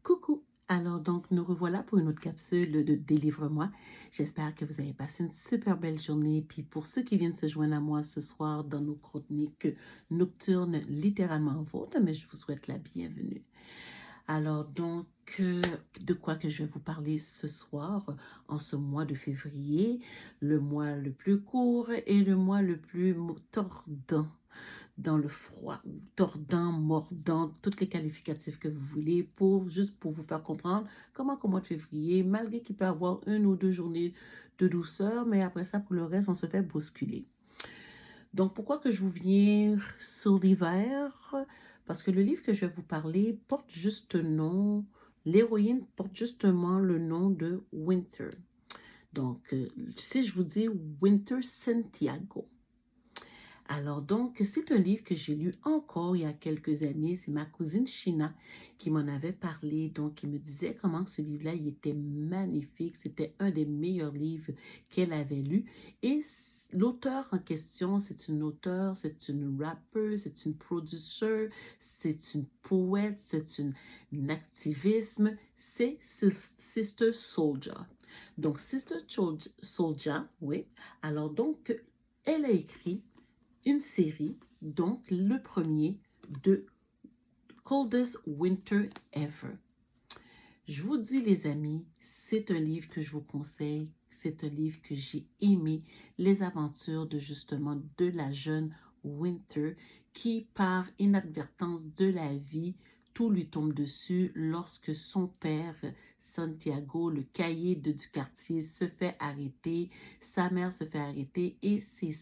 Coucou! Alors donc, nous revoilà pour une autre capsule de Délivre-moi. J'espère que vous avez passé une super belle journée. Puis pour ceux qui viennent se joindre à moi ce soir dans nos chroniques nocturnes, littéralement vôtres, mais je vous souhaite la bienvenue. Alors donc, de quoi que je vais vous parler ce soir, en ce mois de février, le mois le plus court et le mois le plus tordant dans le froid, ou tordant, mordant, toutes les qualificatifs que vous voulez, juste pour vous faire comprendre comment qu'au mois de février, malgré qu'il peut y avoir une ou deux journées de douceur, mais après ça, pour le reste, on se fait bousculer. Donc, pourquoi que je vous viens sur l'hiver? Parce que le livre que je vais vous parler porte juste nom, l'héroïne porte justement le nom de Winter. Donc, si je vous dis Winter Santiago. Alors donc, c'est un livre que j'ai lu encore il y a quelques années. C'est ma cousine Shina qui m'en avait parlé. Donc, qui me disait comment ce livre-là, il était magnifique. C'était un des meilleurs livres qu'elle avait lu. Et l'auteur en question, c'est une auteure, c'est une rappeuse, c'est une producer, c'est une poète, c'est une activisme. C'est Sister Souljah. Donc, Sister Souljah, oui. Alors donc, elle a écrit une série, donc le premier de Coldest Winter Ever. Je vous dis les amis, c'est un livre que je vous conseille, c'est un livre que j'ai aimé, les aventures de justement de la jeune Winter qui par inadvertance de la vie, tout lui tombe dessus lorsque son père, Santiago, le caïd du quartier, se fait arrêter, sa mère se fait arrêter et ses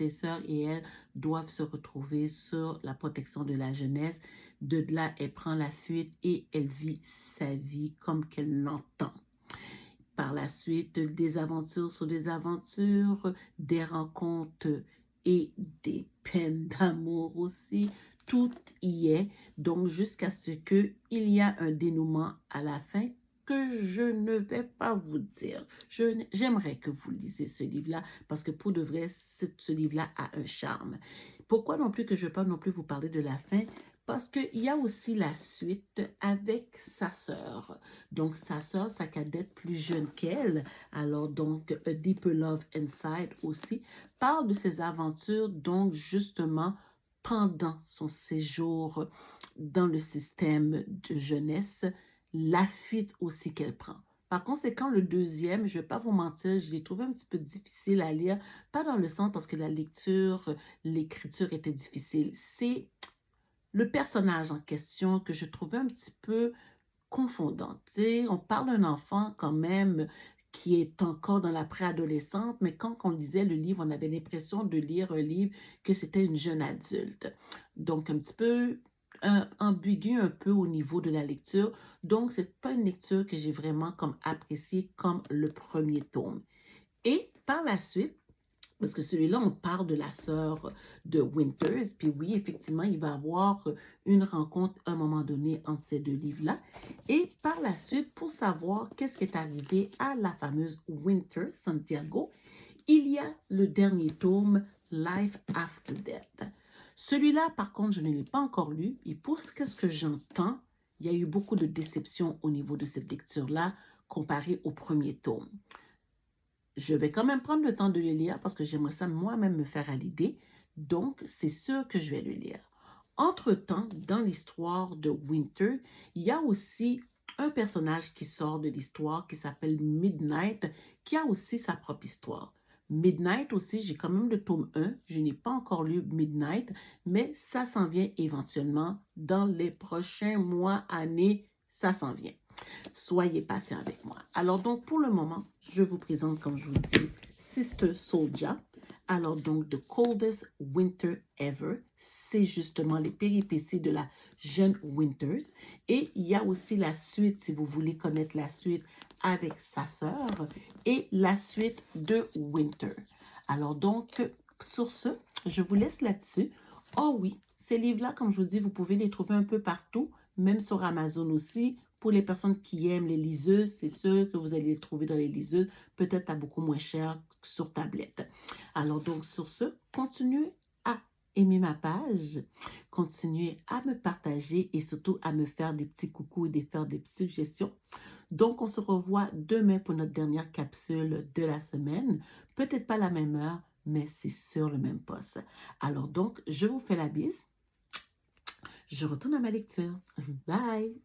sœurs et elle doivent se retrouver sur la protection de la jeunesse. De là, elle prend la fuite et elle vit sa vie comme qu'elle l'entend. Par la suite, des aventures sur des aventures, des rencontres et des peines d'amour aussi. Tout y est. Donc, jusqu'à ce qu'il y a un dénouement à la fin que je ne vais pas vous dire. J'aimerais que vous lisiez ce livre-là parce que pour de vrai, ce livre-là a un charme. Pourquoi non plus que je ne vais pas non plus vous parler de la fin? Parce qu'il y a aussi la suite avec sa sœur. Donc, sa sœur, sa cadette plus jeune qu'elle, alors donc A Deeper Love Inside aussi, parle de ses aventures, donc justement pendant son séjour dans le système de jeunesse, la fuite aussi qu'elle prend. Par conséquent, le deuxième, je ne vais pas vous mentir, je l'ai trouvé un petit peu difficile à lire, pas dans le sens parce que la lecture, l'écriture était difficile. C'est le personnage en question que je trouvais un petit peu confondant. On parle d'un enfant quand même qui est encore dans la préadolescente, mais quand on lisait le livre, on avait l'impression de lire un livre que c'était une jeune adulte. Donc, un petit peu ambigu un peu au niveau de la lecture. Donc, c'est pas une lecture que j'ai vraiment comme appréciée comme le premier tome. Et par la suite, parce que celui-là, on parle de la sœur de Winters. Puis oui, effectivement, il va y avoir une rencontre à un moment donné entre ces deux livres-là. Et par la suite, pour savoir qu'est-ce qui est arrivé à la fameuse Winter Santiago, il y a le dernier tome, Life After Death. Celui-là, par contre, je ne l'ai pas encore lu. Et pour ce que j'entends, il y a eu beaucoup de déception au niveau de cette lecture-là comparé au premier tome. Je vais quand même prendre le temps de le lire parce que j'aimerais ça moi-même me faire à l'idée. Donc, c'est sûr que je vais le lire. Entre-temps, dans l'histoire de Winter, il y a aussi un personnage qui sort de l'histoire qui s'appelle Midnight, qui a aussi sa propre histoire. Midnight aussi, j'ai quand même le tome 1. Je n'ai pas encore lu Midnight, mais ça s'en vient éventuellement dans les prochains mois, années, ça s'en vient. Soyez patient avec moi. Alors donc, pour le moment, je vous présente, comme je vous dis, Sister Souljah. Alors donc, The Coldest Winter Ever, c'est justement les péripéties de la jeune Winters. Et il y a aussi la suite, si vous voulez connaître la suite, avec sa sœur et la suite de Winter. Alors donc, sur ce, je vous laisse là-dessus. Oh oui, ces livres-là, comme je vous dis, vous pouvez les trouver un peu partout, même sur Amazon aussi. Pour les personnes qui aiment les liseuses, c'est sûr que vous allez les trouver dans les liseuses, peut-être à beaucoup moins cher que sur tablette. Alors donc, sur ce, continuez à aimer ma page, continuer à me partager et surtout à me faire des petits coucous et de faire des petites suggestions. Donc, on se revoit demain pour notre dernière capsule de la semaine. Peut-être pas la même heure, mais c'est sur le même poste. Alors donc, je vous fais la bise. Je retourne à ma lecture. Bye!